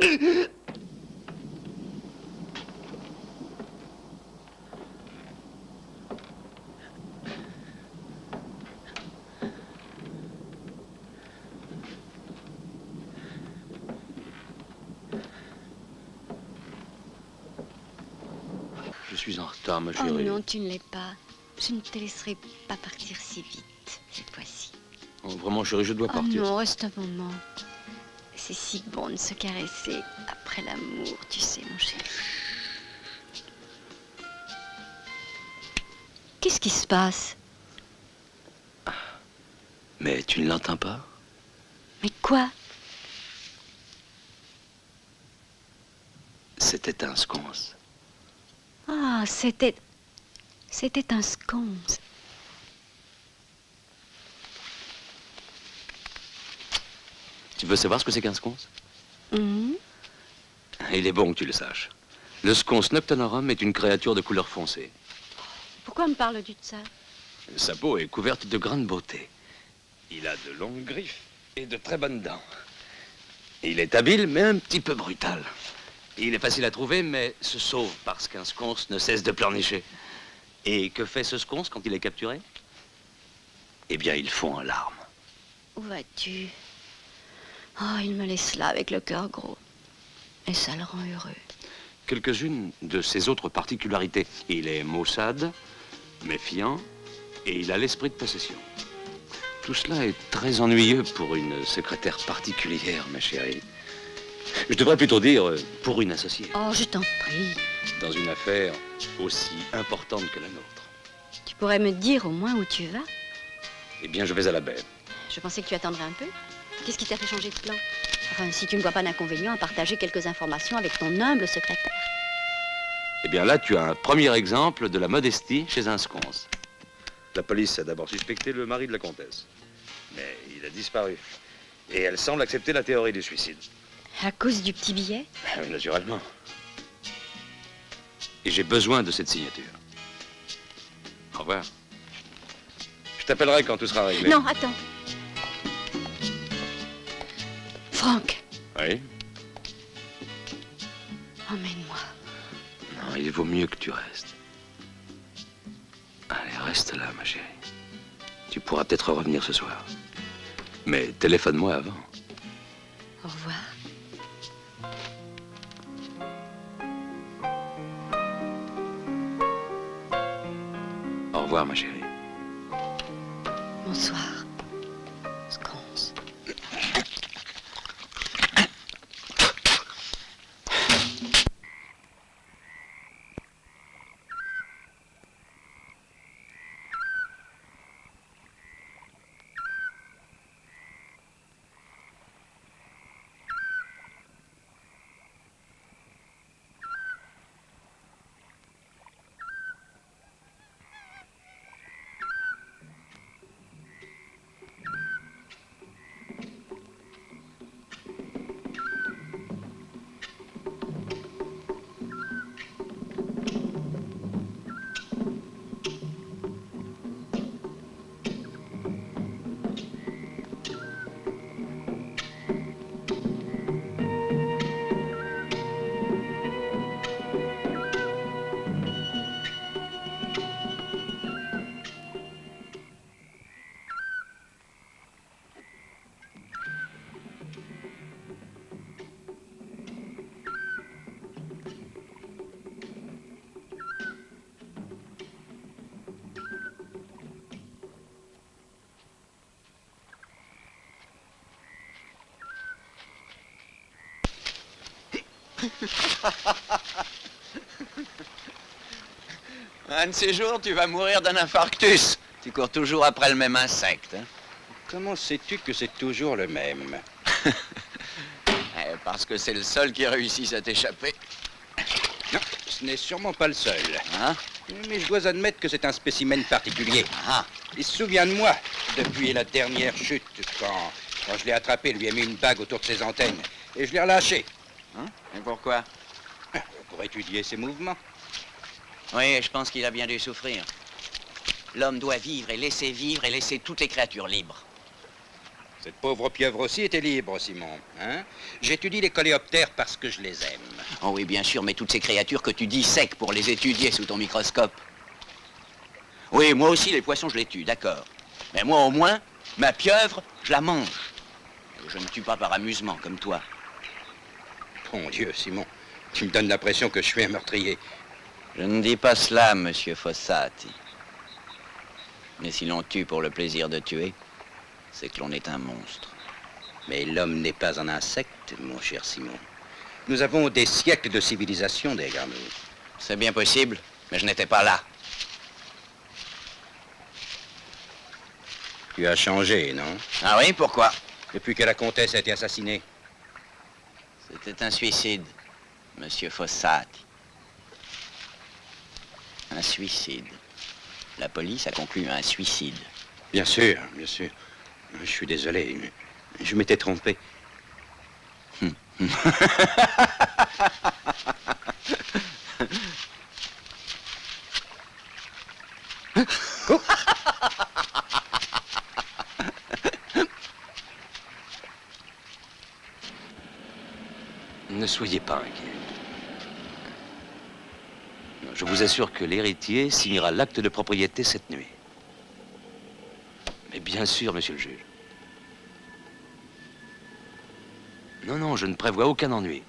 Je suis en retard, ma chérie. Oh non, tu ne l'es pas. Je ne te laisserai pas partir si vite, cette fois-ci. Oh, vraiment, chérie, je dois partir. Oh non, reste un moment. C'est si bon de se caresser après l'amour, tu sais, mon chéri. Qu'est-ce qui se passe? Mais tu ne l'entends pas? Mais quoi? C'était un sconce. Ah, c'était un sconce. Tu veux savoir ce que c'est qu'un sconce? Il est bon que tu le saches. Le sconce noctanorum est une créature de couleur foncée. Pourquoi me parles-tu de ça? Sa peau est couverte de grande beauté. Il a de longues griffes et de très bonnes dents. Il est habile, mais un petit peu brutal. Il est facile à trouver, mais se sauve parce qu'un sconce ne cesse de pleurnicher. Et que fait ce sconce quand il est capturé? Eh bien, il fond en larmes. Où vas-tu? Oh, il me laisse là avec le cœur gros. Et ça le rend heureux. Quelques-unes de ses autres particularités. Il est maussade, méfiant, et il a l'esprit de possession. Tout cela est très ennuyeux pour une secrétaire particulière, ma chérie. Je devrais plutôt dire pour une associée. Oh, je t'en prie. Dans une affaire aussi importante que la nôtre. Tu pourrais me dire au moins où tu vas? Eh bien, je vais à la baie. Je pensais que tu attendrais un peu. Qu'est-ce qui t'a fait changer de plan? Enfin, si tu ne vois pas d'inconvénient à partager quelques informations avec ton humble secrétaire. Eh bien, là, tu as un premier exemple de la modestie chez un sconce. La police a d'abord suspecté le mari de la comtesse. Mais il a disparu. Et elle semble accepter la théorie du suicide. À cause du petit billet? Oui, naturellement. Et j'ai besoin de cette signature. Au revoir. Je t'appellerai quand tout sera réglé. Non, attends. Franck. Oui? Emmène-moi. Non, il vaut mieux que tu restes. Allez, reste là, ma chérie. Tu pourras peut-être revenir ce soir. Mais téléphone-moi avant. Au revoir. Au revoir, ma chérie. Bonsoir. Sconce. Un de ces jours, tu vas mourir d'un infarctus. Tu cours toujours après le même insecte. Hein? Comment sais-tu que c'est toujours le même? Parce que c'est le seul qui réussisse à t'échapper. Non, ce n'est sûrement pas le seul. Hein? Mais je dois admettre que c'est un spécimen particulier. Ah. Il se souvient de moi depuis la dernière chute, quand je l'ai attrapé, lui ai mis une bague autour de ses antennes. Et je l'ai relâché. Hein? Et pourquoi? Pour étudier ses mouvements. Oui, je pense qu'il a bien dû souffrir. L'homme doit vivre et laisser toutes les créatures libres. Cette pauvre pieuvre aussi était libre, Simon. Hein? J'étudie les coléoptères parce que je les aime. Oh oui, bien sûr, mais toutes ces créatures que tu dissèques pour les étudier sous ton microscope. Oui, moi aussi, les poissons, je les tue, d'accord. Mais moi, au moins, ma pieuvre, je la mange. Je ne tue pas par amusement, comme toi. Bon Dieu, Simon, tu me donnes l'impression que je suis un meurtrier. Je ne dis pas cela, monsieur Fossati. Mais si l'on tue pour le plaisir de tuer, c'est que l'on est un monstre. Mais l'homme n'est pas un insecte, mon cher Simon. Nous avons des siècles de civilisation derrière nous. C'est bien possible, mais je n'étais pas là. Tu as changé, non? Ah oui, pourquoi? Depuis que la comtesse a été assassinée. C'était un suicide, monsieur Fossati. Un suicide. La police a conclu un suicide. Bien sûr, bien sûr. Je suis désolé, mais je m'étais trompé. Ne soyez pas inquiet. Je vous assure que l'héritier signera l'acte de propriété cette nuit. Mais bien sûr, monsieur le juge. Non, non, je ne prévois aucun ennui.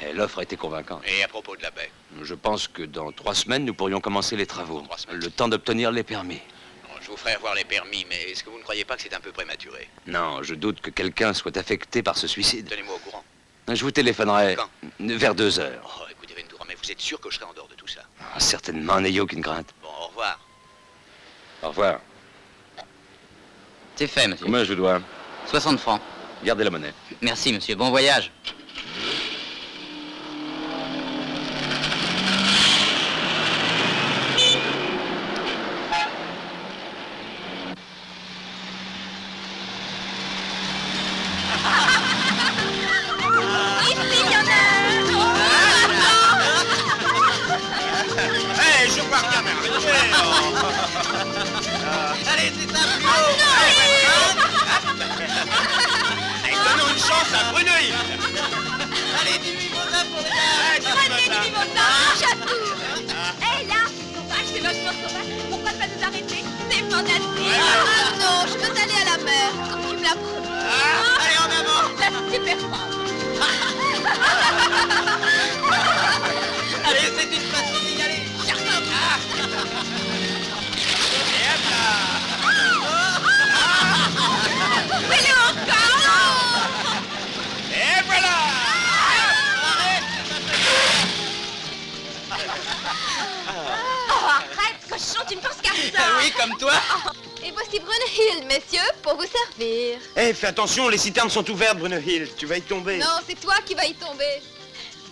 Et l'offre a été convaincante. Et à propos de la baie? Je pense que dans 3 semaines, nous pourrions commencer les travaux. 3 semaines. Le temps d'obtenir les permis. Bon, je vous ferai avoir les permis, mais est-ce que vous ne croyez pas que c'est un peu prématuré? Non, je doute que quelqu'un soit affecté par ce suicide. Tenez-moi au courant. Je vous téléphonerai Quand? vers 2 heures. Oh, écoutez, Ventura, mais vous êtes sûr que je serai en dehors de tout ça? Ah, certainement, n'ayez aucune crainte. Bon, au revoir. Au revoir. C'est fait, monsieur. Combien je dois? 60 francs. Gardez la monnaie. Merci, monsieur. Bon voyage. Hey, je vois rien, mais allez, c'est un plus haut. Allez, donnons une chance à Bruneuil. Allez, du mimosa pour les gars. Prenez du mimosa, chatou. Hé, là, sauvage, c'est vachement sauvage. Pourquoi pas nous arrêter? C'est fantastique. Ah non, je veux aller à la mer, comme tu me l'as promis. Allez, en avant. La super femme. Allez, c'est une facile, allez. Et hop là. Fais-le encore. Et voilà. Oh, arrête, cochon, tu ne penses qu'à ça. Oui, comme toi. Et voici Brunhild, messieurs, pour vous servir. Eh, fais attention, les citernes sont ouvertes, Brunhild. Tu vas y tomber. Non, c'est toi qui vas y tomber.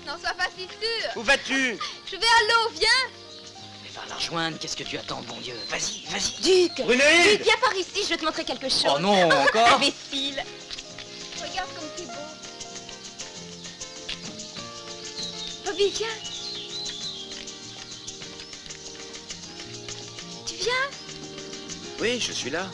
N'en sois pas si sûr. Où vas-tu? Je vais à l'eau, viens. Va la rejoindre, qu'est-ce que tu attends, bon Dieu? Vas-y, vas-y. Duc, Brunhild! viens par ici, je vais te montrer quelque chose. Oh non, encore? Imbécile. Regarde comme c'est beau. Bobby, viens. Tu viens? Oui, je suis là.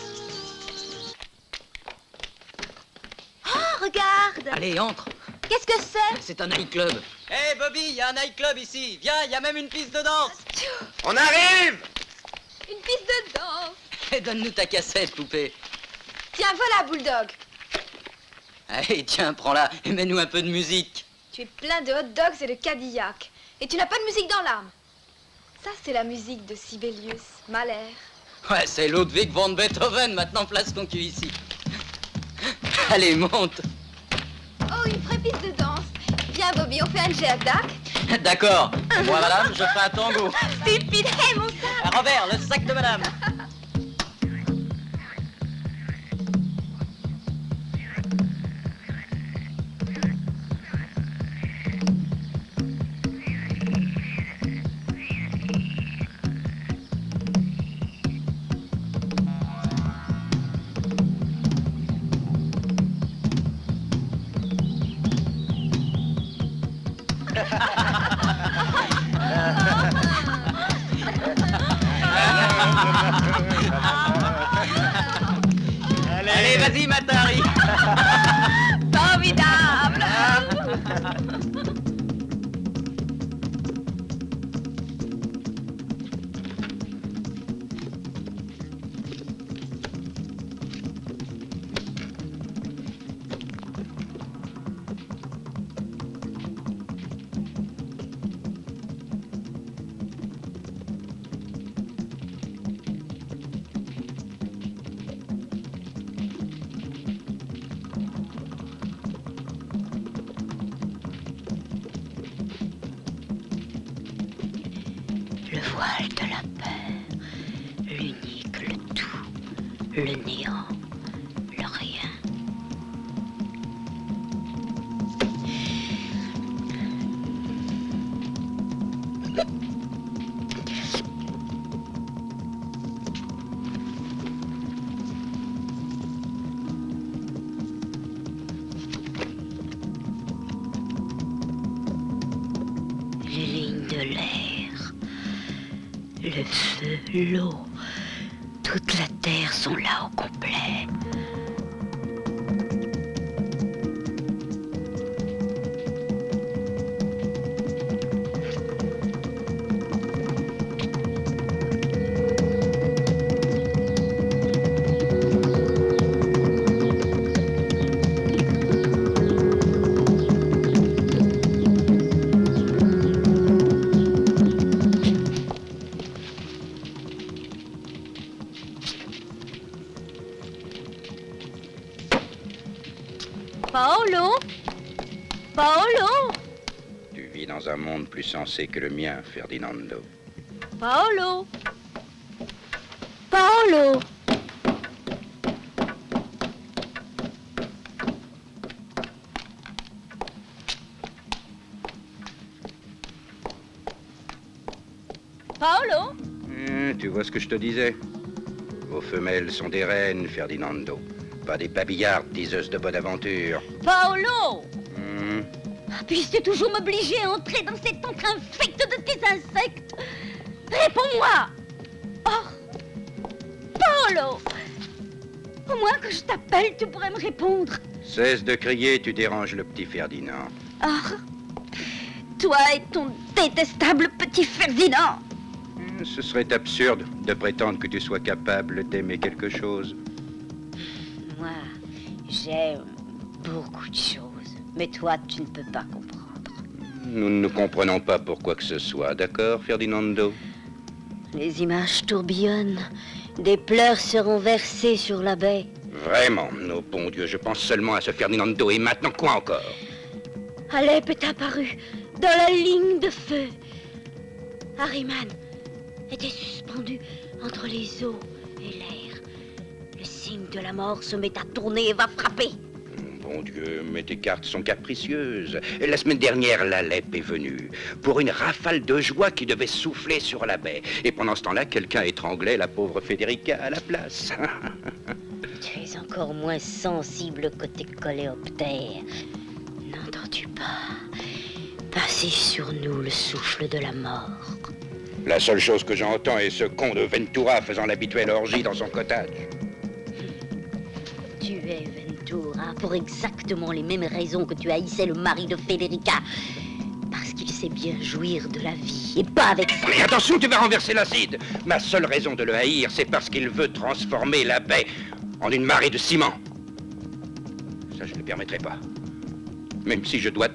Oh, regarde. Allez, entre. Qu'est-ce que c'est? C'est un nightclub. Hé Bobby, il y a un nightclub ici. Viens, il y a même une piste de danse. On arrive! Une piste de danse. Eh, donne-nous ta cassette, poupée. Tiens, voilà, Bulldog. Allez, tiens, prends-la et mets-nous un peu de musique. Tu es plein de hot dogs et de Cadillac. Et tu n'as pas de musique dans l'âme. Ça, c'est la musique de Sibelius, Mahler. Ouais, c'est Ludwig van Beethoven. Maintenant, place ton cul ici. Allez, monte. Oh, une vraie piste de danse. Viens, Bobby, on fait un jack. D'accord. Moi, madame, je fais un tango. Stupide, hé, mon sac. Robert, le sac de madame. Allez, vas-y, Matari. Formidable. Le voile de la peur, l'unique, le tout, le néant, le rien. Les lignes de l'air, le feu, l'eau, toute la terre sont là au complet. Paolo? Paolo? Tu vis dans un monde plus sensé que le mien, Ferdinando. Paolo? Paolo? Paolo? Tu vois ce que je te disais? Vos femelles sont des reines, Ferdinando. Pas des babillardes diseuses de bonne aventure. Paolo? Hmm. Puisses-tu toujours m'obliger à entrer dans cet entre infect de tes insectes? Réponds-moi! Oh! Paolo! Au moins que je t'appelle, tu pourrais me répondre. Cesse de crier, tu déranges le petit Ferdinand. Ah! Toi et ton détestable petit Ferdinand! Ce serait absurde de prétendre que tu sois capable d'aimer quelque chose. Moi, j'aime beaucoup de choses, mais toi, tu ne peux pas comprendre. Nous ne comprenons pas pour quoi que ce soit, d'accord, Ferdinando? Les images tourbillonnent, des pleurs seront versés sur la baie. Vraiment, oh bon Dieu, je pense seulement à ce Ferdinando. Et maintenant, quoi encore? Alep est apparu dans la ligne de feu. Harriman était suspendu entre les eaux et l'air. Le signe de la mort se met à tourner et va frapper. Bon Dieu, mais tes cartes sont capricieuses. La semaine dernière, l'Alep est venue pour une rafale de joie qui devait souffler sur la baie. Et pendant ce temps-là, quelqu'un étranglait la pauvre Federica à la place. Tu es encore moins sensible que tes coléoptères. N'entends-tu pas passer sur nous le souffle de la mort? La seule chose que j'entends est ce con de Ventura faisant l'habituelle orgie dans son cottage. Tu es Ventura pour exactement les mêmes raisons que tu haïssais le mari de Federica. Parce qu'il sait bien jouir de la vie, et pas avec ça. Mais attention, tu vas renverser l'acide. Ma seule raison de le haïr, c'est parce qu'il veut transformer la baie en une marée de ciment. Ça, je ne le permettrai pas. Même si je dois...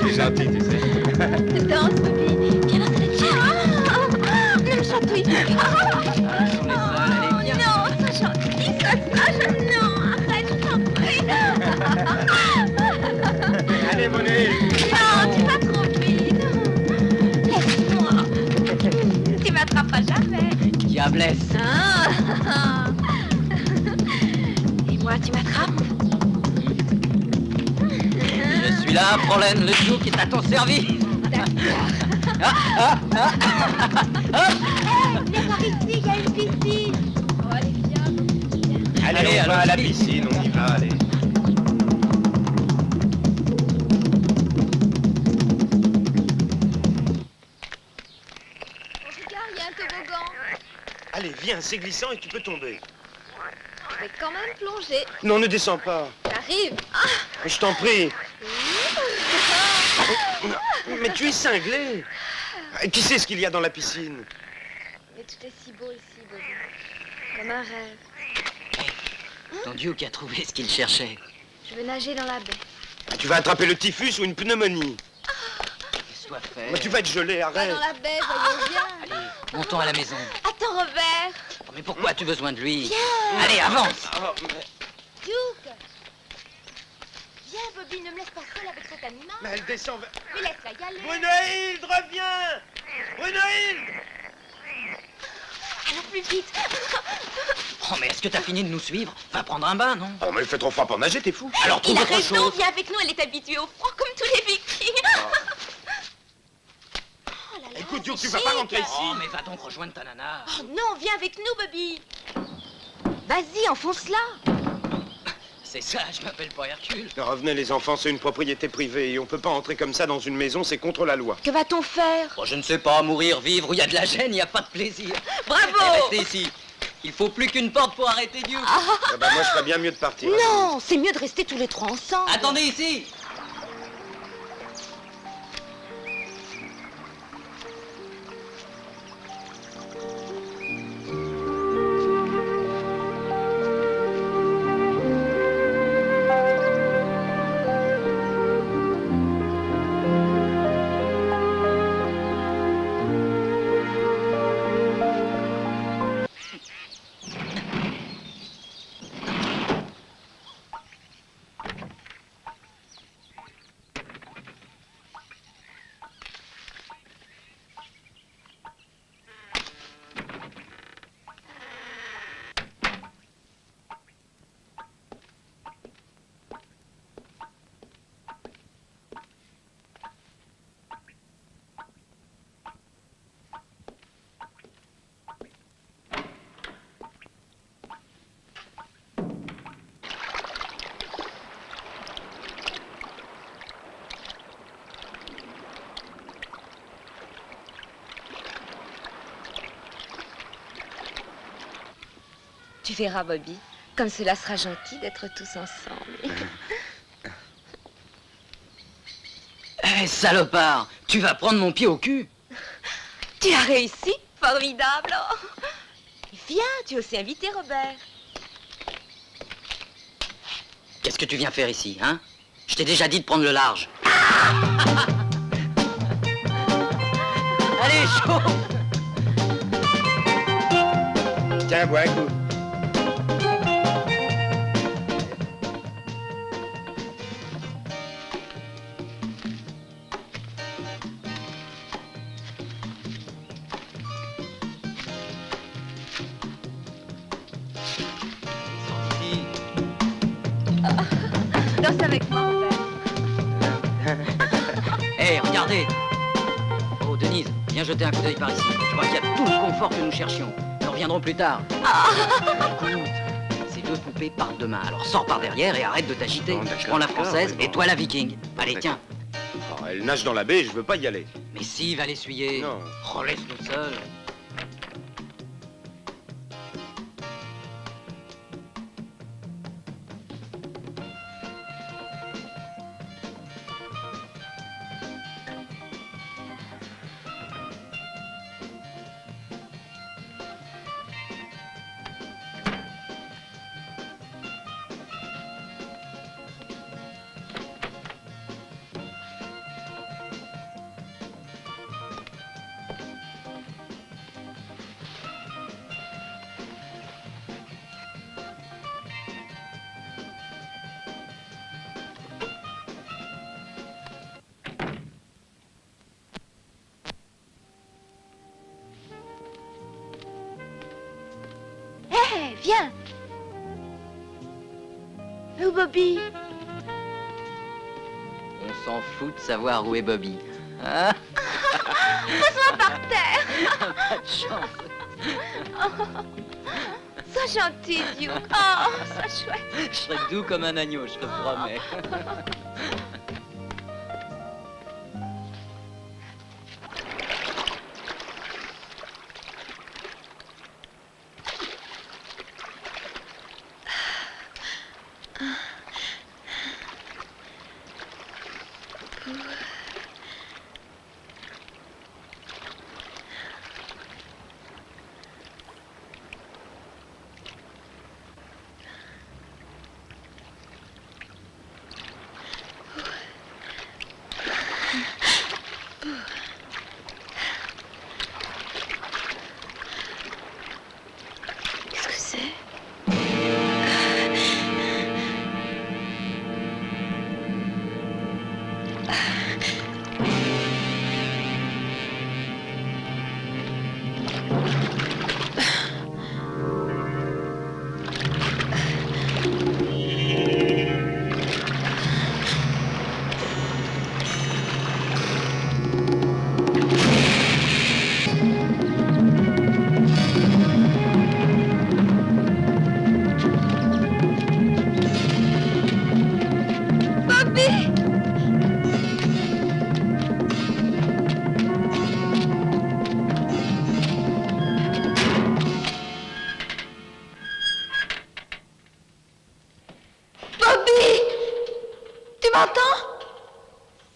Tu es gentil, tu sais. Danse, Bobby. Viens dans cette chair. Ne me chatouille. Non, ça gentil, ça, non, arrête, je t'en prie. Allez, Monet. Non, tu vas trop vite. Laisse-moi. Tu m'attraperas jamais. Diablesse. Ah. Et moi, tu m'attrapes? Je suis là, Prolène, le chou qui est à ton service. Viens par ici, il y a une piscine. Oh, allez, viens. Allez, on va à la piscine, on y va, allez. Regarde, il y a un toboggan. Allez, viens, c'est glissant et tu peux tomber. vais quand même plonger. Non, ne descends pas. J'arrive. Je t'en prie. Mais tu es cinglé. Qui sait ce qu'il y a dans la piscine? Mais tout est si beau ici, Bobby. Comme un rêve. Ton Duke a trouvé ce qu'il cherchait. Je veux nager dans la baie. Tu vas attraper le typhus ou une pneumonie. Sois fait. Mais tu vas être gelé, Pas arrête. dans la baie, voyons bien. Allez, montons à la maison. Attends, Robert. Oh, mais pourquoi as-tu besoin de lui? Viens. Allez, avance. Duke. Viens, Bobby, ne me laisse pas seule avec cet animal. Mais elle descend vers... Mais laisse-la y aller. Brunhilde, reviens! Brunhilde! Allons plus vite. Oh, mais est-ce que t'as fini de nous suivre? Va prendre un bain, non? Oh, mais il fait trop froid pour nager, t'es fou. Alors trouve Il a autre raison, chose. viens avec nous, elle est habituée au froid comme tous les vikings. Oh là là, Écoute, Duke, c'est tu vas pas chic. rentrer ici. Oh, mais va donc rejoindre ta nana. Oh non, viens avec nous, Bobby. Vas-y, enfonce-la. C'est ça, je m'appelle pas Hercule. Revenez, les enfants, c'est une propriété privée et on peut pas entrer comme ça dans une maison, c'est contre la loi. Que va-t-on faire? Bon, je ne sais pas, mourir, vivre, où il y a de la gêne, il n'y a pas de plaisir. Bravo. Restez ici. Il faut plus qu'une porte pour arrêter Duke. Ah bah moi, je ferais bien mieux de partir. Non, c'est mieux de rester tous les trois ensemble. Attendez ici. Tu verras, Bobby, comme cela sera gentil d'être tous ensemble. Eh, salopard, tu vas prendre mon pied au cul. Tu as réussi? Formidable. Viens, tu es aussi invité, Robert. Qu'est-ce que tu viens faire ici, hein? Je t'ai déjà dit de prendre le large. Allez, chaud! Tiens, bois un coup. Danse avec moi, Robert. Hé, regardez! Oh, Denise, viens jeter un coup d'œil par ici. Je crois qu'il y a tout le confort que nous cherchions. Nous reviendrons plus tard. Écoute, ces deux poupées partent demain. Alors sors par derrière et arrête de t'agiter. Bon, d'accord, Je prends la d'accord, française oui, et bon. toi la viking. Allez, D'accord. tiens. Oh, elle nage dans la baie, je veux pas y aller. Mais si, va l'essuyer. Non. Oh, laisse-nous seuls. Hé, viens. Où, Bobby? On s'en fout de savoir où est Bobby. Hein? Pose-moi par terre. Pas de chance. Sois gentil, Duke. Oh, sois chouette. Je serai doux comme un agneau, je te promets. Qu'est-ce que c'est?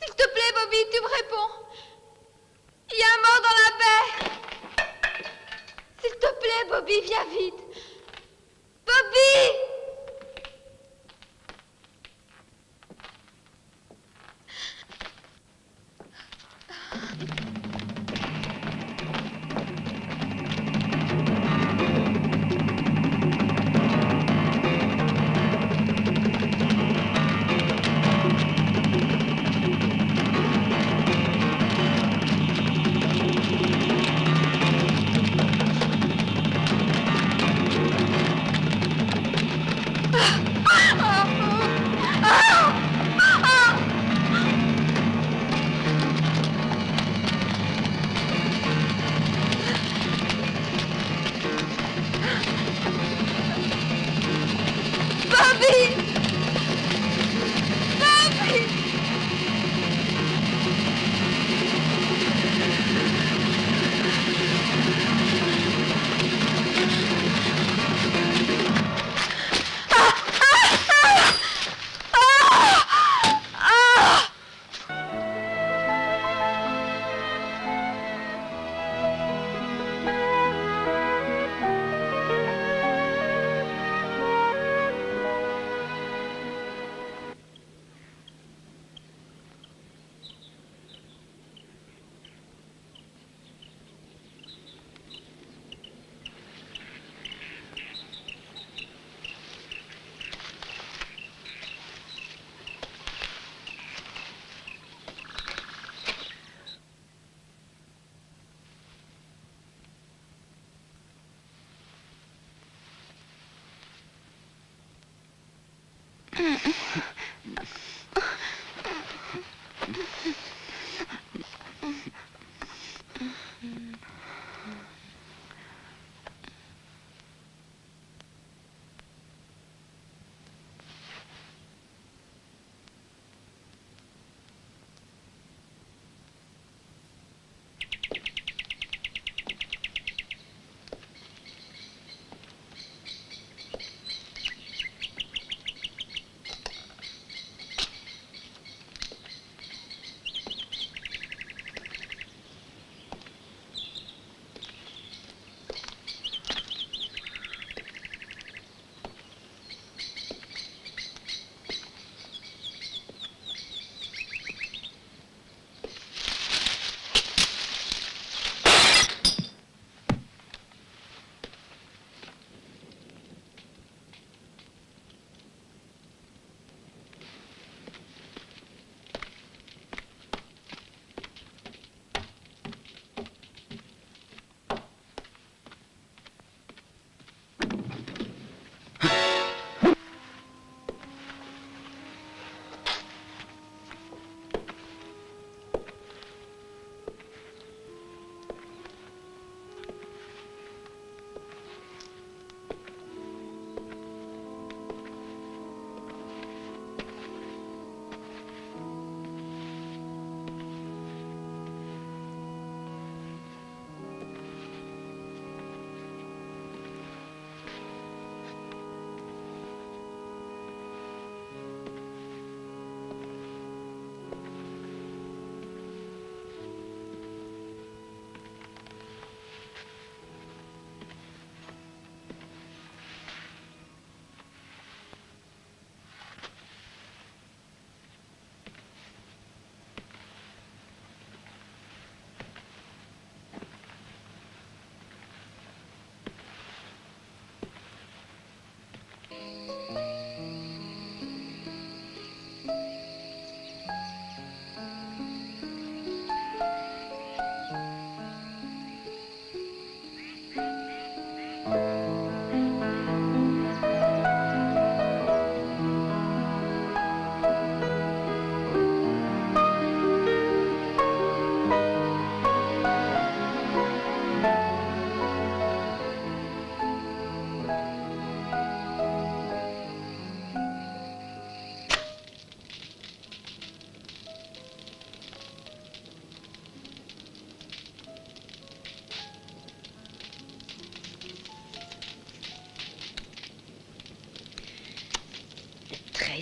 S'il te plaît, Bobby, tu me réponds. Il y a un mort dans la baie. S'il te plaît, Bobby, viens vite. Bobby!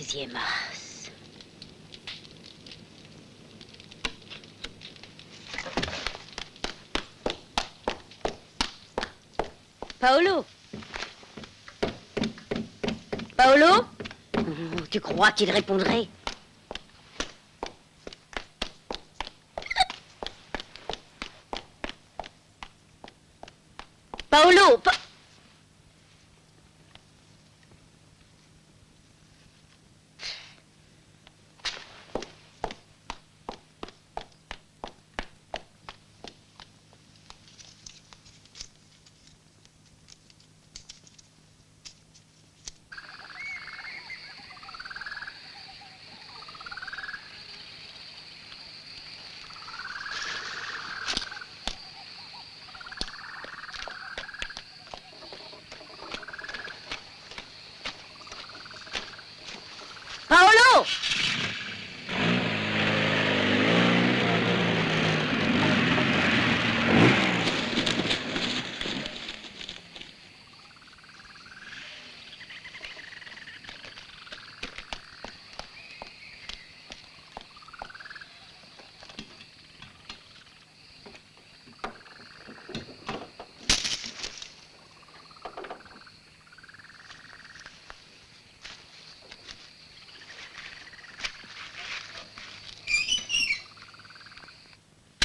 deuxième as. Paolo? Paolo? Oh, tu crois qu'il répondrait? Paolo! Paolo!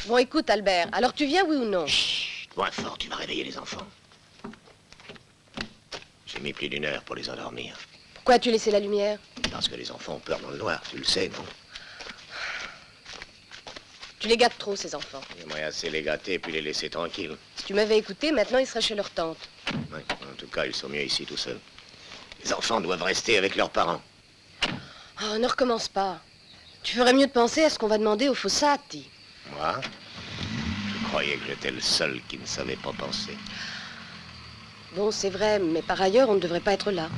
Bon, écoute, Albert, alors tu viens, oui ou non? Chut, moins fort, tu vas réveiller les enfants. J'ai mis plus d'1 heure pour les endormir. Pourquoi as-tu laissé la lumière? Parce que les enfants ont peur dans le noir, tu le sais, non? Tu les gâtes trop, ces enfants. J'aimerais assez les gâter puis les laisser tranquilles. Si tu m'avais écouté, maintenant ils seraient chez leur tante. Oui, en tout cas, ils sont mieux ici tout seuls. Les enfants doivent rester avec leurs parents. Oh, ne recommence pas. Tu ferais mieux de penser à ce qu'on va demander aux Fossati. Moi? Je croyais que j'étais le seul qui ne savait pas penser. Bon, c'est vrai, mais par ailleurs, on ne devrait pas être là.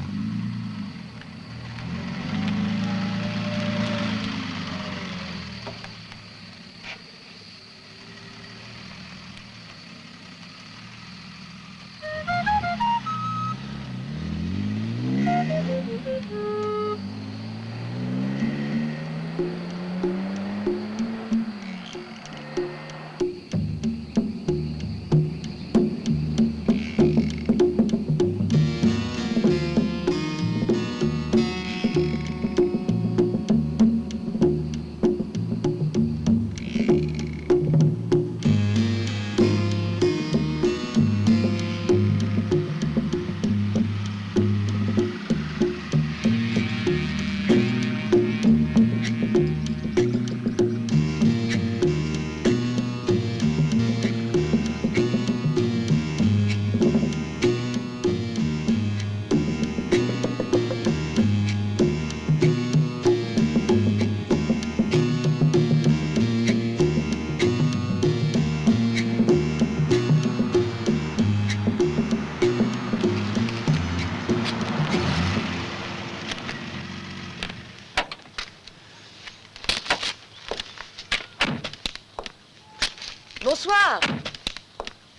Bonsoir.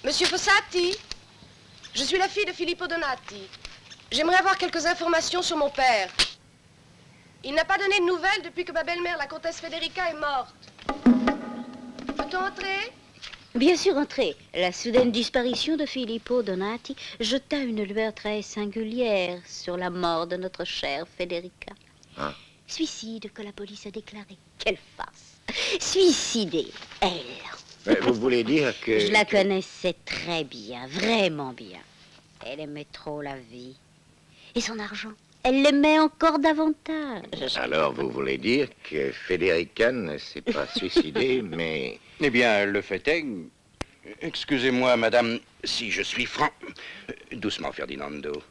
Monsieur Fossati, je suis la fille de Filippo Donati. J'aimerais avoir quelques informations sur mon père. Il n'a pas donné de nouvelles depuis que ma belle-mère, la comtesse Federica, est morte. Peut-on entrer? Bien sûr, entrez. La soudaine disparition de Filippo Donati jeta une lueur très singulière sur la mort de notre chère Federica. Hein? Suicide que la police a déclaré. Quelle farce. Suicidée, elle. Vous voulez dire que... Je la connaissais très bien, vraiment bien. Elle aimait trop la vie. Et son argent, elle l'aimait encore davantage. Alors, vous voulez dire que Federica ne s'est pas suicidée, mais... Eh bien, le fait est... Excusez-moi, madame, si je suis franc... Doucement, Ferdinando.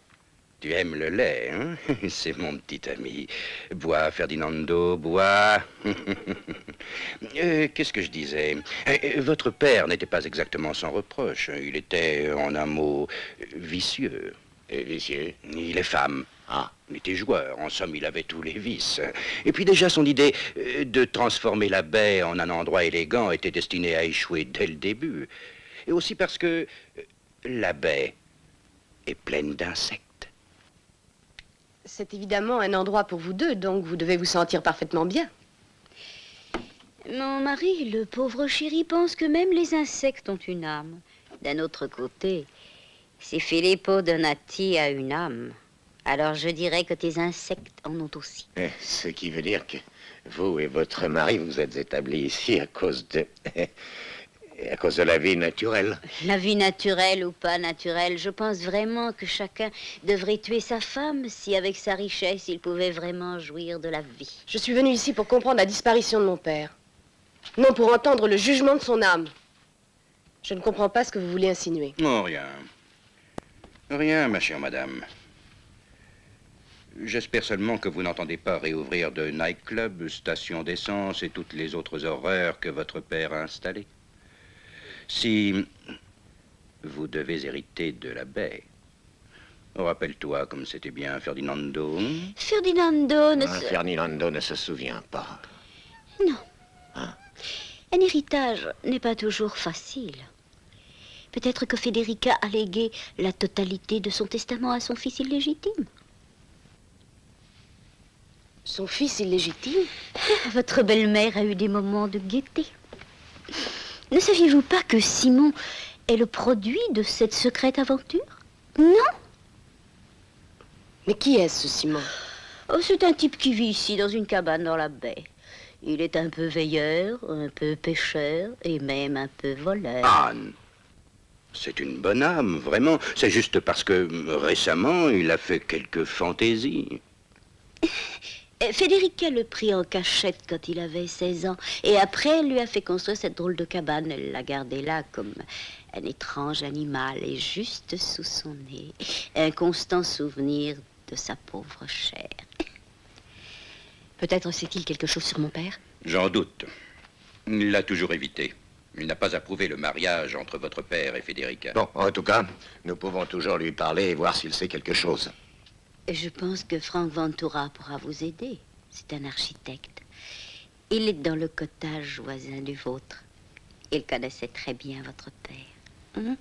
Tu aimes le lait, hein? C'est mon petit ami. Bois, Ferdinando, bois. Qu'est-ce que je disais? Votre père n'était pas exactement sans reproche. Il était, en un mot, vicieux. Et vicieux? Il est femme. Ah. Il était joueur. En somme, il avait tous les vices. Et puis déjà, son idée de transformer la baie en un endroit élégant était destinée à échouer dès le début. Et aussi parce que la baie est pleine d'insectes. C'est évidemment un endroit pour vous deux, donc vous devez vous sentir parfaitement bien. Mon mari, le pauvre chéri, pense que même les insectes ont une âme. D'un autre côté, si Filippo Donati a une âme, alors je dirais que tes insectes en ont aussi. Ce qui veut dire que vous et votre mari vous êtes établis ici à cause de la vie naturelle. La vie naturelle ou pas naturelle, je pense vraiment que chacun devrait tuer sa femme si, avec sa richesse, il pouvait vraiment jouir de la vie. Je suis venue ici pour comprendre la disparition de mon père. Non pour entendre le jugement de son âme. Je ne comprends pas ce que vous voulez insinuer. Non, rien. Rien, ma chère madame. J'espère seulement que vous n'entendez pas réouvrir de night-club, stations d'essence et toutes les autres horreurs que votre père a installées. Si vous devez hériter de la baie, rappelle-toi comme c'était bien Ferdinando. Ferdinando ne Ferdinando ne se souvient pas. Non. Un héritage n'est pas toujours facile. Peut-être que Federica a légué la totalité de son testament à son fils illégitime. Son fils illégitime? Votre belle-mère a eu des moments de gaieté. Ne saviez-vous pas que Simon est le produit de cette secrète aventure? Non? Mais qui est ce Simon? Oh, c'est un type qui vit ici dans une cabane dans la baie. Il est un peu veilleur, un peu pêcheur et même un peu voleur. Anne, c'est une bonne âme, vraiment. C'est juste parce que récemment, il a fait quelques fantaisies. Federica le prit en cachette quand il avait 16 ans. Et après, elle lui a fait construire cette drôle de cabane. Elle l'a gardé là comme un étrange animal et juste sous son nez. Un constant souvenir de sa pauvre chair. Peut-être sait-il quelque chose sur mon père? J'en doute. Il l'a toujours évité. Il n'a pas approuvé le mariage entre votre père et Federica. Bon, en tout cas, nous pouvons toujours lui parler et voir s'il sait quelque chose. Je pense que Frank Ventura pourra vous aider. C'est un architecte. Il est dans le cottage voisin du vôtre. Il connaissait très bien votre père.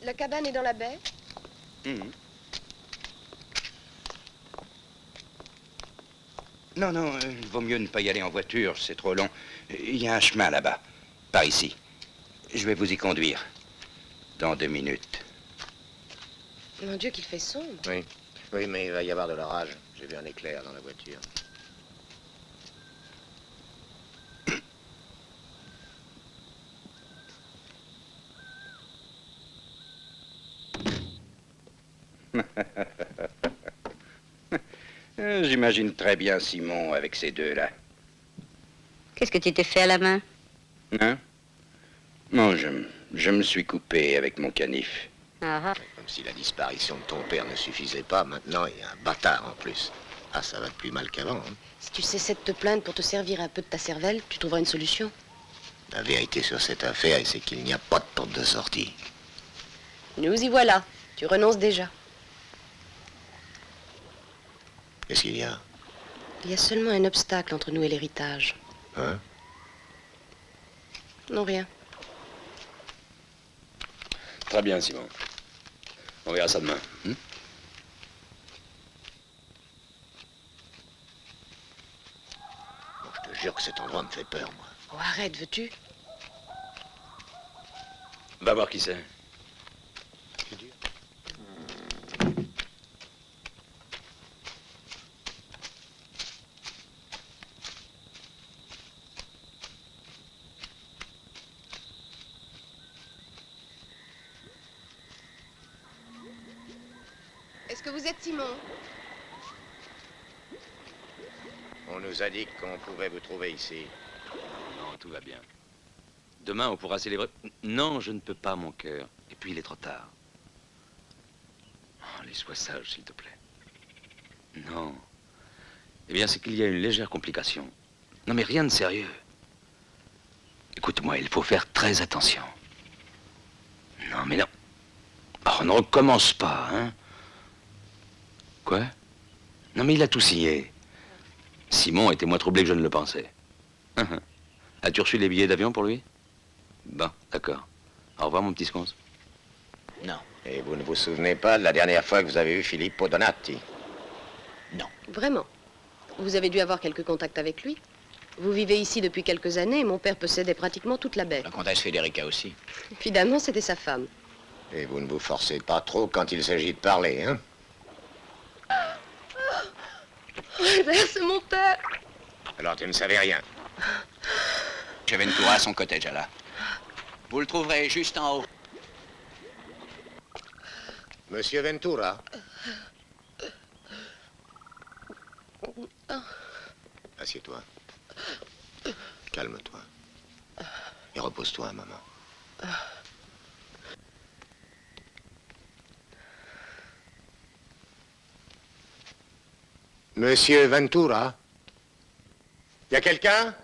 La cabane est dans la baie? Non, non, il vaut mieux ne pas y aller en voiture, c'est trop long. Il y a un chemin là-bas, par ici. Je vais vous y conduire. Dans 2 minutes. Mon Dieu, qu'il fait sombre. Oui. Oui, mais il va y avoir de l'orage. J'ai vu un éclair dans la voiture. J'imagine très bien Simon avec ces deux-là. Qu'est-ce que tu t'es fait à la main? Hein? Non, je me suis coupé avec mon canif. Ah. Comme si la disparition de ton père ne suffisait pas, maintenant il y a un bâtard en plus. Ah, ça va de plus mal qu'avant. Hein. Si tu cessais de te plaindre pour te servir un peu de ta cervelle, tu trouveras une solution. La vérité sur cette affaire, c'est qu'il n'y a pas de porte de sortie. Nous y voilà. Tu renonces déjà. Qu'est-ce qu'il y a? Il y a seulement un obstacle entre nous et l'héritage. Hein? Non, rien. Très bien, Simon. On verra ça demain. Bon, je te jure que cet endroit me fait peur, moi. Oh, arrête, veux-tu? Va voir qui c'est. Est-ce que vous êtes Simon? On nous a dit qu'on pouvait vous trouver ici. Non, tout va bien. Demain, on pourra célébrer... Non, je ne peux pas, mon cœur. Et puis, il est trop tard. Oh, allez, sois sage, s'il te plaît. Non. Eh bien, c'est qu'il y a une légère complication. Non, mais rien de sérieux. Écoute-moi, il faut faire très attention. Non, mais non. Oh, on ne recommence pas, hein. Quoi? Non, mais il a tout signé. Simon était moins troublé que je ne le pensais. As-tu reçu les billets d'avion pour lui? Bon, d'accord. Au revoir, mon petit sconce. Non. Et vous ne vous souvenez pas de la dernière fois que vous avez vu Filippo Donati? Non. Vraiment? Vous avez dû avoir quelques contacts avec lui? Vous vivez ici depuis quelques années et mon père possédait pratiquement toute la baie. La comtesse Federica aussi. Finalement, c'était sa femme. Et vous ne vous forcez pas trop quand il s'agit de parler, hein? Albert, c'est mon père. Alors tu ne savais rien. Chez Ventura, son cottage, là. Vous le trouverez juste en haut. Monsieur Ventura? Assieds-toi. Calme-toi. Et repose-toi un moment. Monsieur Ventura? Y a quelqu'un?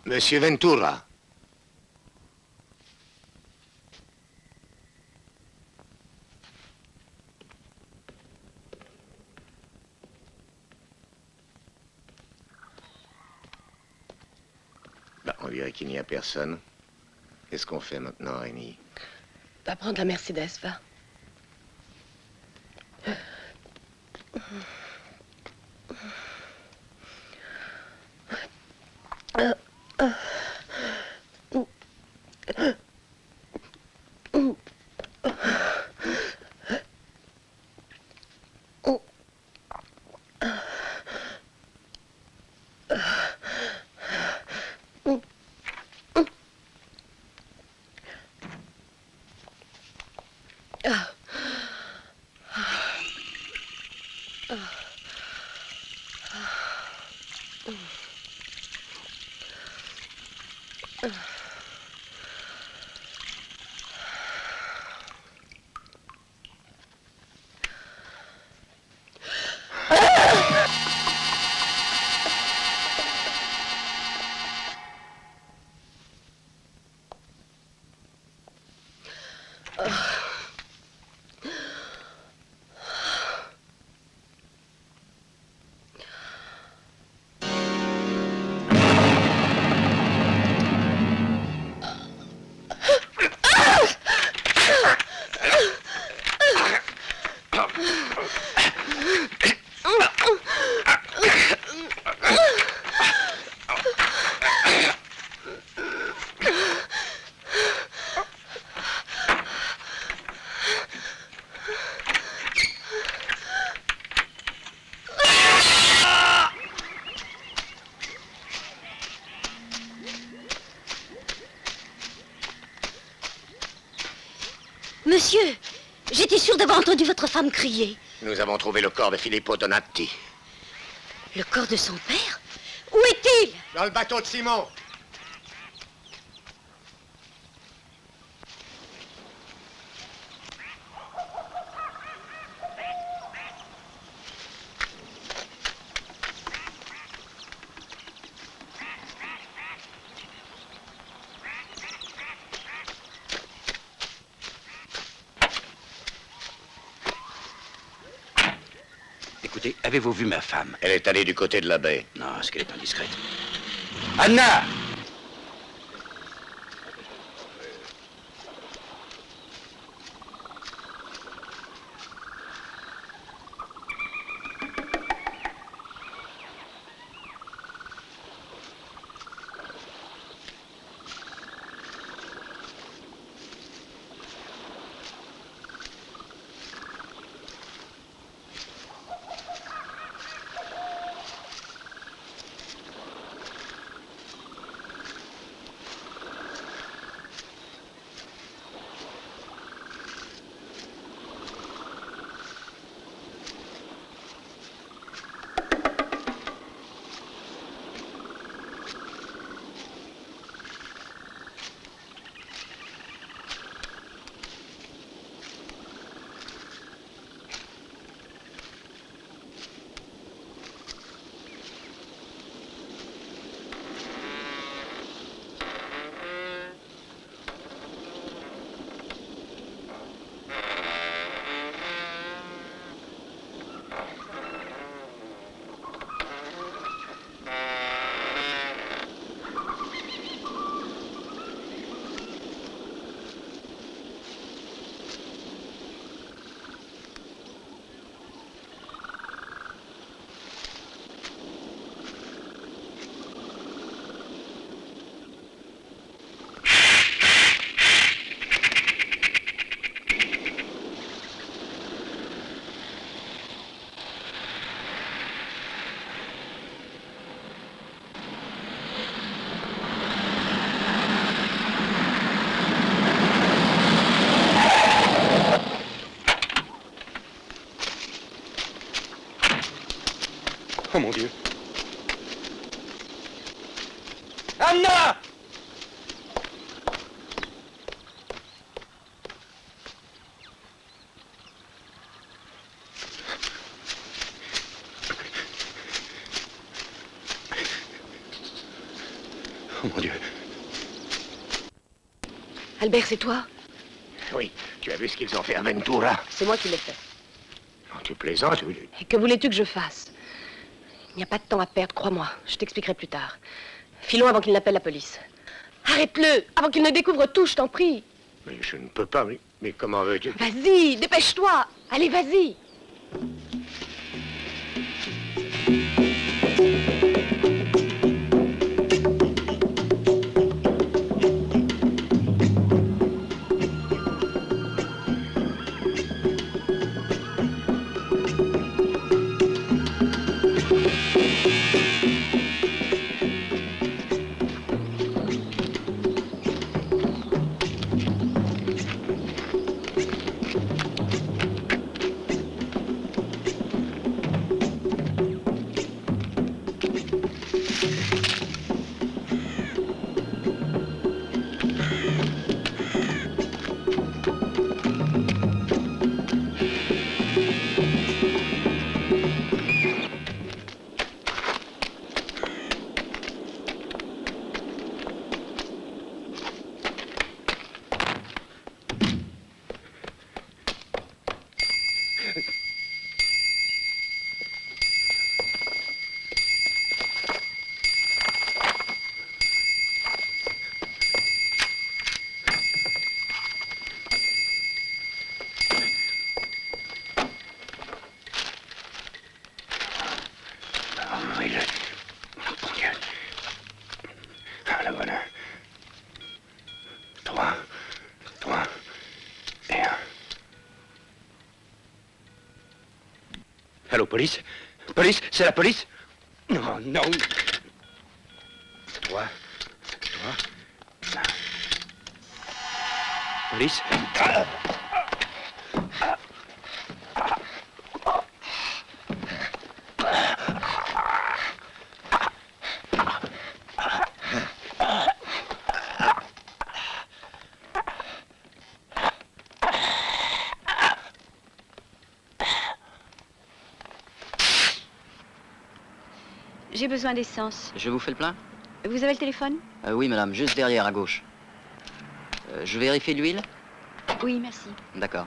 Monsieur Ventura? Bah, on dirait qu'il n'y a personne. Qu'est-ce qu'on fait maintenant, Rémi? Va prendre la Mercedes, va. Monsieur, j'étais sûre d'avoir entendu votre femme crier. Nous avons trouvé le corps de Filippo Donati. Le corps de son père? Où est-il? Dans le bateau de Simon. Écoutez, avez-vous vu ma femme? Elle est allée du côté de la baie. Non, est-ce qu'elle est indiscrète? Anna! Oh mon Dieu. Anna! Oh mon Dieu. Albert, c'est toi? Oui, tu as vu ce qu'ils ont fait à Ventura? C'est moi qui l'ai fait. Non, tu plaisantes ou... Et que voulais-tu que je fasse? Il n'y a pas de temps à perdre, crois-moi. Je t'expliquerai plus tard. Filons avant qu'il n'appelle la police. Arrête-le, avant qu'il ne découvre tout, je t'en prie. Mais je ne peux pas, mais comment veux-tu... Vas-y, dépêche-toi. Allez, vas-y. Allô, police? Police? C'est la police? Non, non. Toi? Police? J'ai besoin d'essence. Je vous fais le plein? Vous avez le téléphone? Oui, madame, juste derrière, à gauche. Je vérifie l'huile? Oui, merci. D'accord.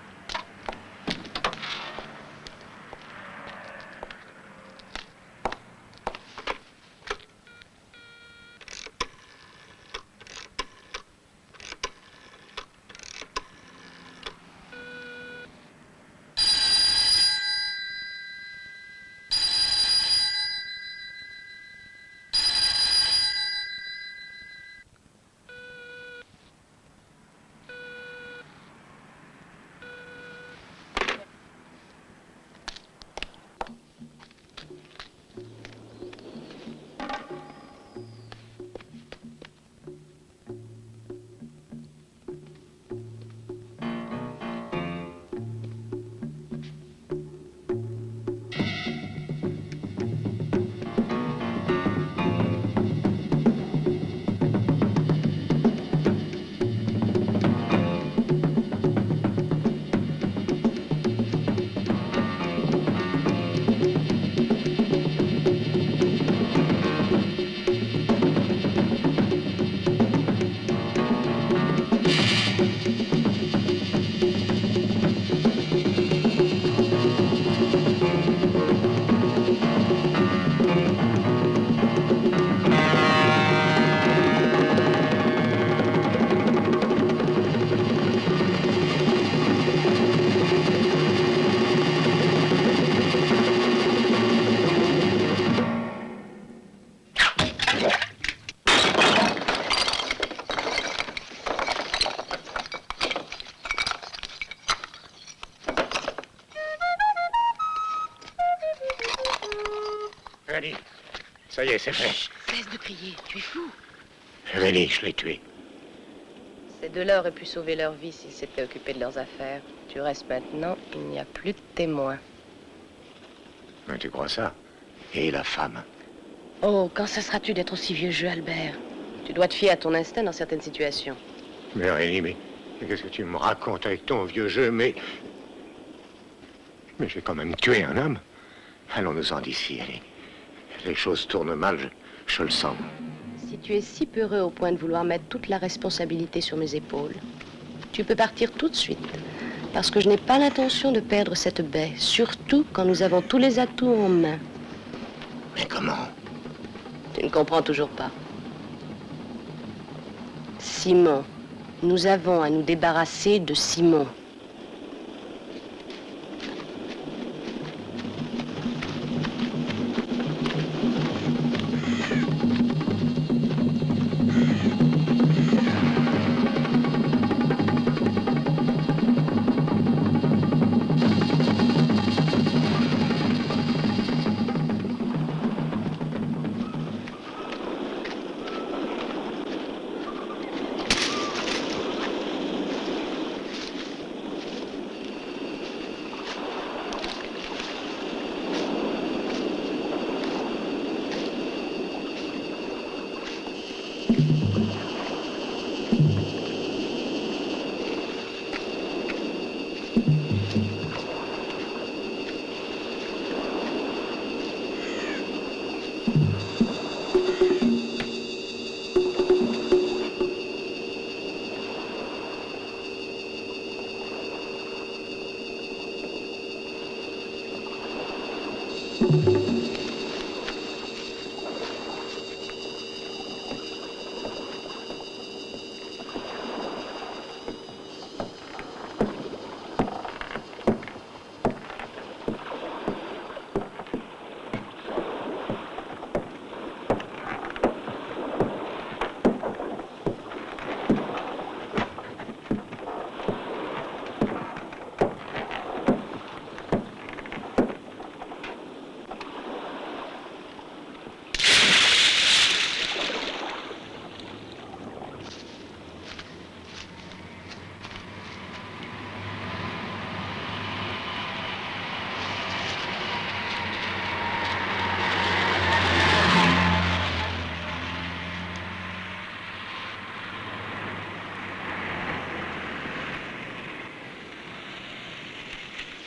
Allez, ça y est, c'est fait. Chut, cesse de crier, tu es fou. Rémi, je l'ai tué. Ces deux-là auraient pu sauver leur vie s'ils s'étaient occupés de leurs affaires. Tu restes maintenant, il n'y a plus de témoins. Mais tu crois ça? Et la femme? Oh, quand cesseras-tu d'être aussi vieux jeu, Albert? Tu dois te fier à ton instinct dans certaines situations. Mais Rémi, mais qu'est-ce que tu me racontes avec ton vieux jeu? Mais j'ai quand même tué un homme. Allons-nous-en d'ici, allez. Les choses tournent mal, je le sens. Si tu es si peureux au point de vouloir mettre toute la responsabilité sur mes épaules, tu peux partir tout de suite. Parce que je n'ai pas l'intention de perdre cette baie, surtout quand nous avons tous les atouts en main. Mais comment? Tu ne comprends toujours pas. Simon. Nous avons à nous débarrasser de Simon.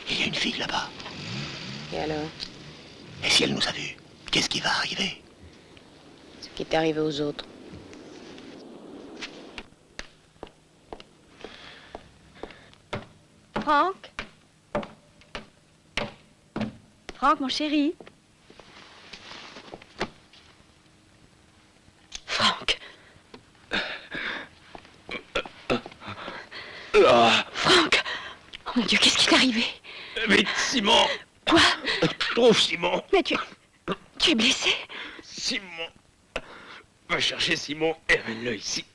Il y a une fille là-bas. Et alors? Et si elle nous a vus, qu'est-ce qui va arriver? Ce qui est arrivé aux autres. Franck? Franck, mon chéri? Franck! Franck! Oh mon Dieu, qu'est-ce qui t'est arrivé? Vite, Simon! Quoi? Trouve Simon! Mais tu es blessé? Simon! Va chercher Simon et amène-le ici.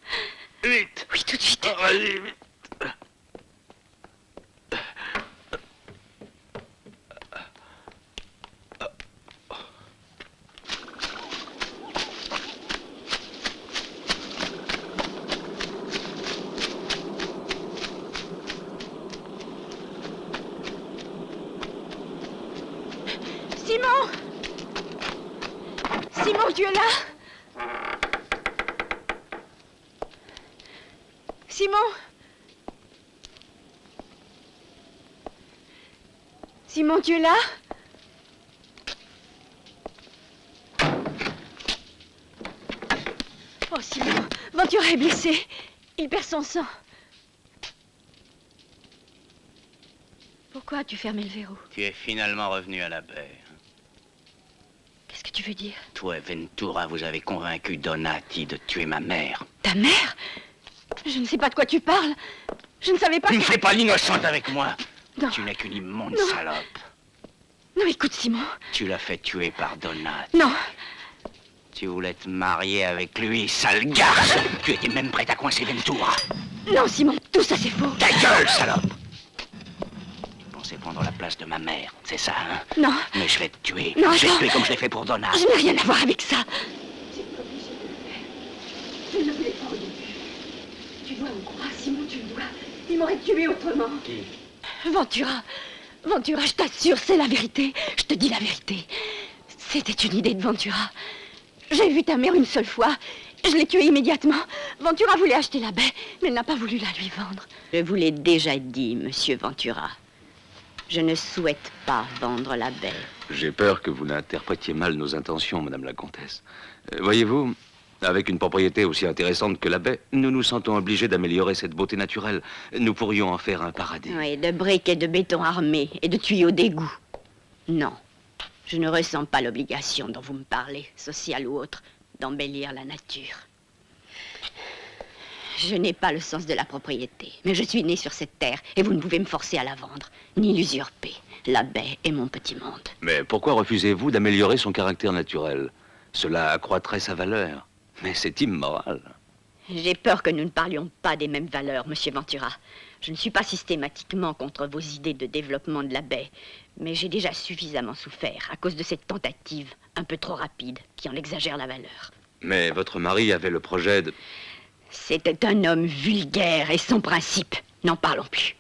Vite! Oui, tout de suite. Allez, vite! Simon! Simon, tu es là? Simon? Simon, tu es là? Oh, Simon, Ventura est blessé. Il perd son sang. Pourquoi as-tu fermé le verrou? Tu es finalement revenu à la baie. Qu'est-ce que tu veux dire? Toi et Ventura, vous avez convaincu Donati de tuer ma mère. Ta mère? Je ne sais pas de quoi tu parles. Je ne savais pas Tu que... ne fais pas l'innocente avec moi. Non. Tu n'es qu'une immonde Non. salope. Non, écoute, Simon. Tu l'as fait tuer par Donati. Non. Tu voulais te marier avec lui, sale garce. Tu étais même prête à coincer Ventura. Non, Simon, tout ça c'est faux. Ta gueule, salope. Tu pensais prendre la place de ma mère, c'est ça, hein? Non. Mais je vais te tuer. Non, je vais te attends. tuer comme je l'ai fait pour Donati. Je n'ai rien à voir avec ça. Je ne voulais pas au début. Tu dois me croire, Simon, tu le dois. Il m'aurait tué autrement. Qui? Ventura. Ventura, je t'assure, c'est la vérité. Je te dis la vérité. C'était une idée de Ventura. J'ai vu ta mère une seule fois. Je l'ai tuée immédiatement. Ventura voulait acheter la baie, mais elle n'a pas voulu la lui vendre. Je vous l'ai déjà dit, monsieur Ventura. Je ne souhaite pas vendre la baie. J'ai peur que vous n'interprétiez mal nos intentions, Madame la Comtesse. Voyez-vous, avec une propriété aussi intéressante que la baie, nous nous sentons obligés d'améliorer cette beauté naturelle. Nous pourrions en faire un paradis. Oui, de briques et de béton armé et de tuyaux d'égout. Non, je ne ressens pas l'obligation dont vous me parlez, sociale ou autre, d'embellir la nature. Je n'ai pas le sens de la propriété, mais je suis née sur cette terre et vous ne pouvez me forcer à la vendre, ni l'usurper. La baie est mon petit monde. Mais pourquoi refusez-vous d'améliorer son caractère naturel? Cela accroîtrait sa valeur. Mais c'est immoral. J'ai peur que nous ne parlions pas des mêmes valeurs, monsieur Ventura. Je ne suis pas systématiquement contre vos idées de développement de la baie, mais j'ai déjà suffisamment souffert à cause de cette tentative un peu trop rapide qui en exagère la valeur. Mais votre mari avait le projet de... C'était un homme vulgaire et sans principe. N'en parlons plus.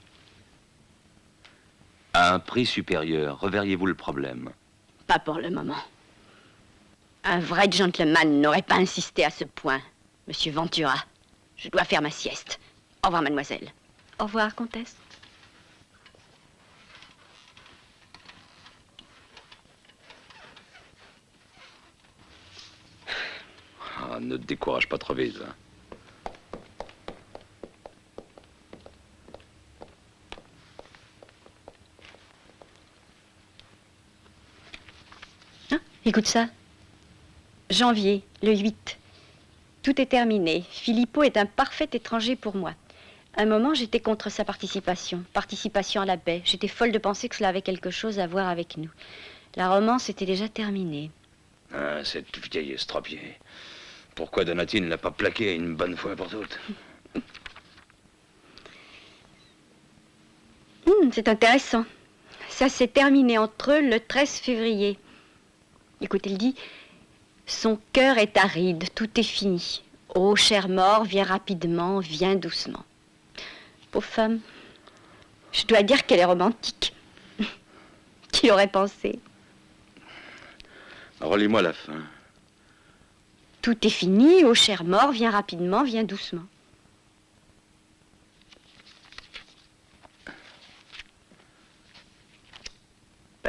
À un prix supérieur, reverriez-vous le problème? Pas pour le moment. Un vrai gentleman n'aurait pas insisté à ce point, monsieur Ventura. Je dois faire ma sieste. Au revoir, mademoiselle. Au revoir, comtesse. Ah, ne te décourage pas trop vite. Hein. Écoute ça. Janvier, le 8. Tout est terminé. Filippo est un parfait étranger pour moi. À un moment, j'étais contre sa participation. Participation à la baie. J'étais folle de penser que cela avait quelque chose à voir avec nous. La romance était déjà terminée. Ah, cette vieille estropiée. Pourquoi Donati ne l'a pas plaqué une bonne fois pour toutes? C'est intéressant. Ça s'est terminé entre eux le 13 février. Écoutez, il dit... Son cœur est aride, tout est fini. Ô cher mort, viens rapidement, viens doucement. Pauvre femme, je dois dire qu'elle est romantique. Qui aurait pensé? Relis-moi la fin. Tout est fini, ô cher mort, viens rapidement, viens doucement.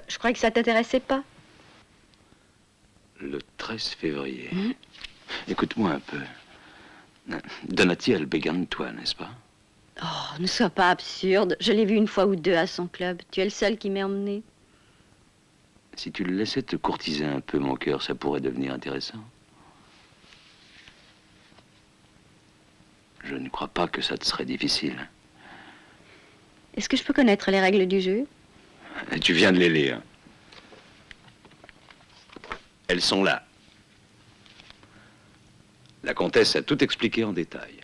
Je croyais que ça t'intéressait pas. Le 13 février. Écoute-moi un peu. Donati a le béguin de toi, n'est-ce pas? Oh, ne sois pas absurde. Je l'ai vu une fois ou deux à son club. Tu es le seul qui m'ait emmené. Si tu le laissais te courtiser un peu, mon cœur, ça pourrait devenir intéressant. Je ne crois pas que ça te serait difficile. Est-ce que je peux connaître les règles du jeu? Et tu viens de les lire. Elles sont là. La comtesse a tout expliqué en détail.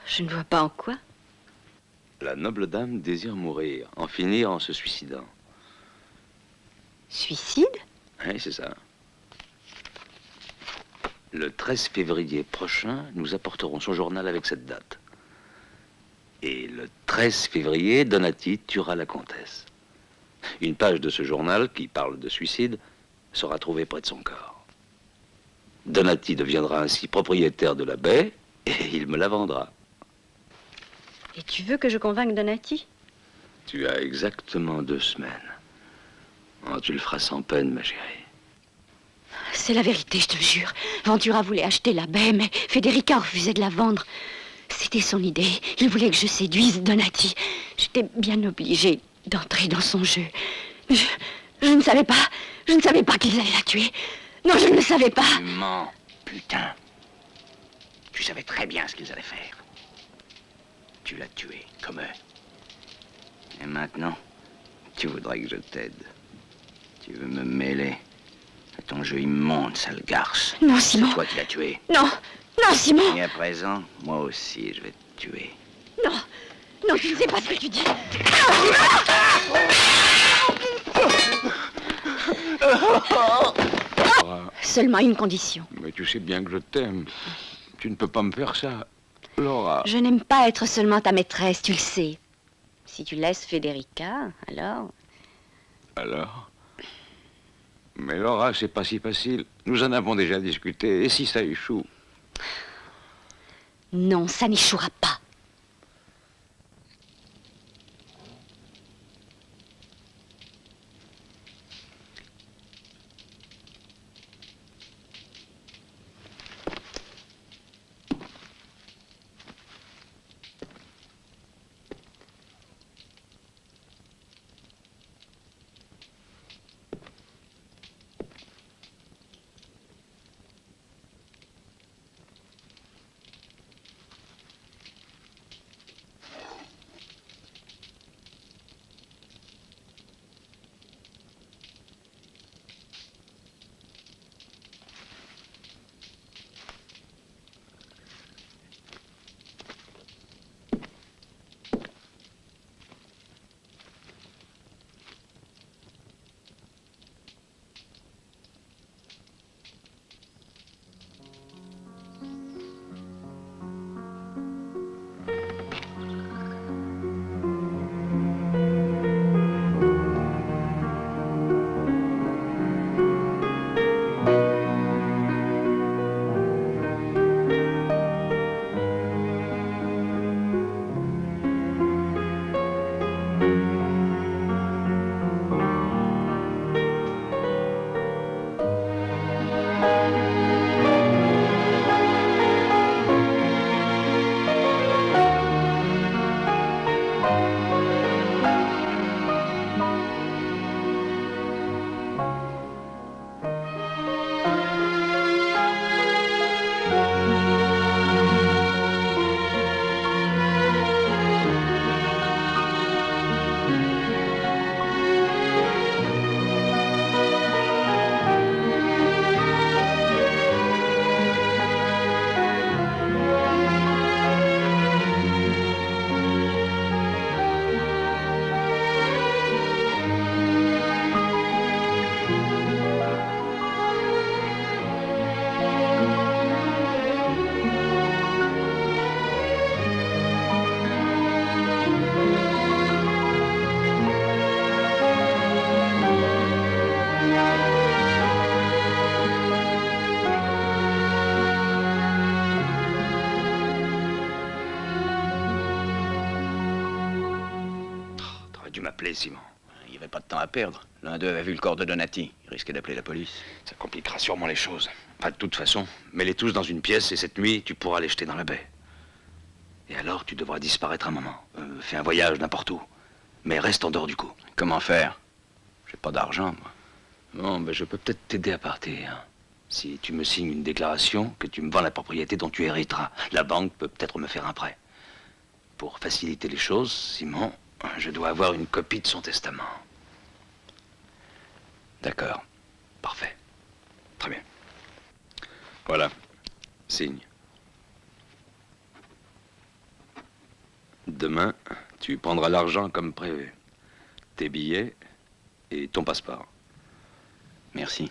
Je ne vois pas en quoi. La noble dame désire mourir, en finir en se suicidant. Suicide? Oui, c'est ça. Le 13 février prochain, nous apporterons son journal avec cette date. Et le 13 février, Donati tuera la comtesse. Une page de ce journal, qui parle de suicide, sera trouvée près de son corps. Donati deviendra ainsi propriétaire de la baie, et il me la vendra. Et tu veux que je convainque Donati? Tu as exactement 2 semaines. Oh, tu le feras sans peine, ma chérie. C'est la vérité, je te le jure. Ventura voulait acheter la baie, mais Federica refusait de la vendre. C'était son idée. Il voulait que je séduise Donati. J'étais bien obligée d'entrer dans son jeu. Je ne savais pas qu'ils allaient la tuer. Non, je ne le savais pas. Tu mens, putain. Tu savais très bien ce qu'ils allaient faire. Tu l'as tué, comme eux. Et maintenant, tu voudrais que je t'aide. Tu veux me mêler à ton jeu immonde, sale garce. Non, Simon. C'est toi qui l'as tué. Non, non, Simon. Et à présent, moi aussi, je vais te tuer. Non, non, tu ne sais pas ce que tu dis. Seulement une condition. Mais tu sais bien que je t'aime. Tu ne peux pas me faire ça, Laura. Je n'aime pas être seulement ta maîtresse, tu le sais. Si tu laisses Federica, alors... Alors? Mais Laura, c'est pas si facile. Nous en avons déjà discuté. Et si ça échoue? Non, ça n'échouera pas. Simon. Il n'y avait pas de temps à perdre. L'un d'eux avait vu le corps de Donati. Il risquait d'appeler la police. Ça compliquera sûrement les choses. Enfin, de toute façon, mets-les tous dans une pièce et cette nuit, tu pourras les jeter dans la baie. Et alors, tu devras disparaître un moment. Fais un voyage n'importe où. Mais reste en dehors du coup. Comment faire? J'ai pas d'argent, moi. Bon, ben, je peux peut-être t'aider à partir. Si tu me signes une déclaration que tu me vends la propriété dont tu hériteras. La banque peut peut-être me faire un prêt. Pour faciliter les choses, Simon, je dois avoir une copie de son testament. D'accord. Parfait. Très bien. Voilà. Signe. Demain, tu prendras l'argent comme prévu. Tes billets et ton passeport. Merci.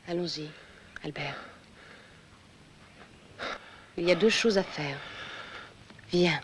Allons-y, Albert. Il y a deux choses à faire. Viens.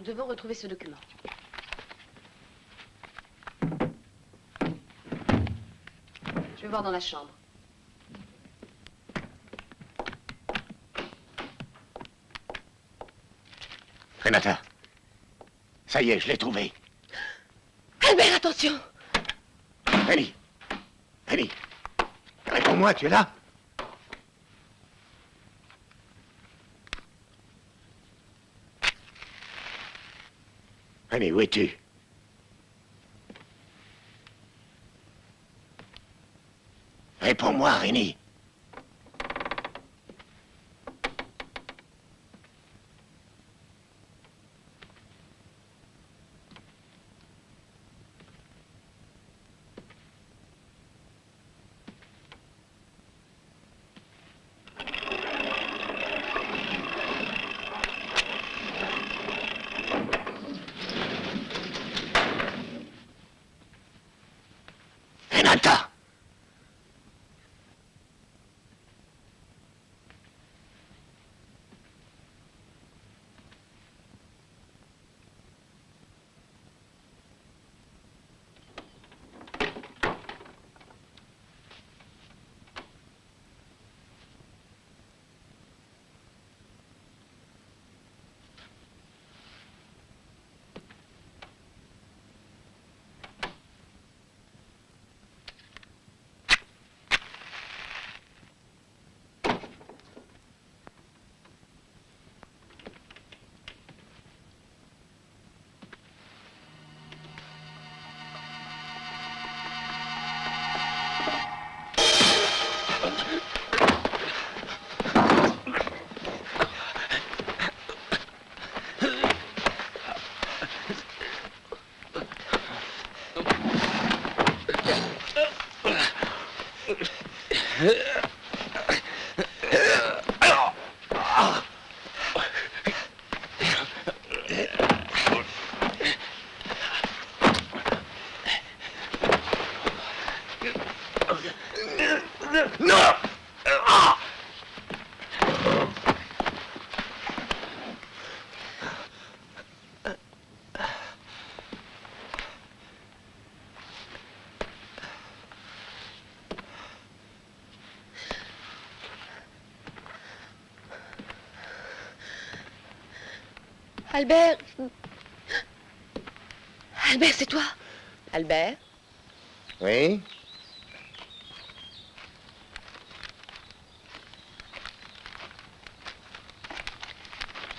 Nous devons retrouver ce document. Je vais voir dans la chambre. Renata, ça y est, je l'ai trouvé. Albert, attention! Annie, Annie, réponds-moi, tu es là? Annie, où es-tu? Réponds-moi, Rénie. Renata! Non! Albert! Albert, c'est toi? Albert? Oui?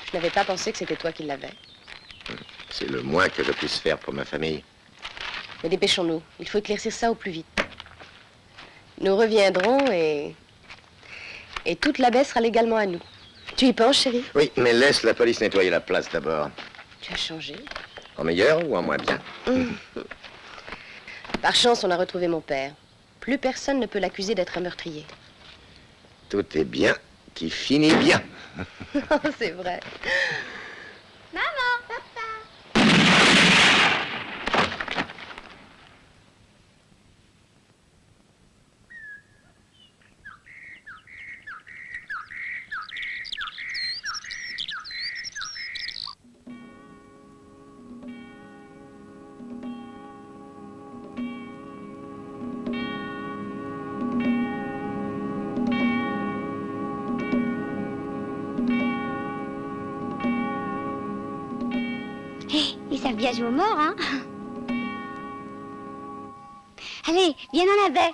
Je n'avais pas pensé que c'était toi qui l'avais. C'est le moins que je puisse faire pour ma famille. Mais dépêchons-nous. Il faut éclaircir ça au plus vite. Nous reviendrons et toute la baie sera légalement à nous. Tu y penses, chérie? Oui, mais laisse la police nettoyer la place d'abord. Tu as changé? En meilleur ou en moins bien? Par chance, on a retrouvé mon père. Plus personne ne peut l'accuser d'être un meurtrier. Tout est bien qui finit bien. C'est vrai. Maman, papa. Ils savent bien jouer aux morts, hein? Allez, viens dans la baie.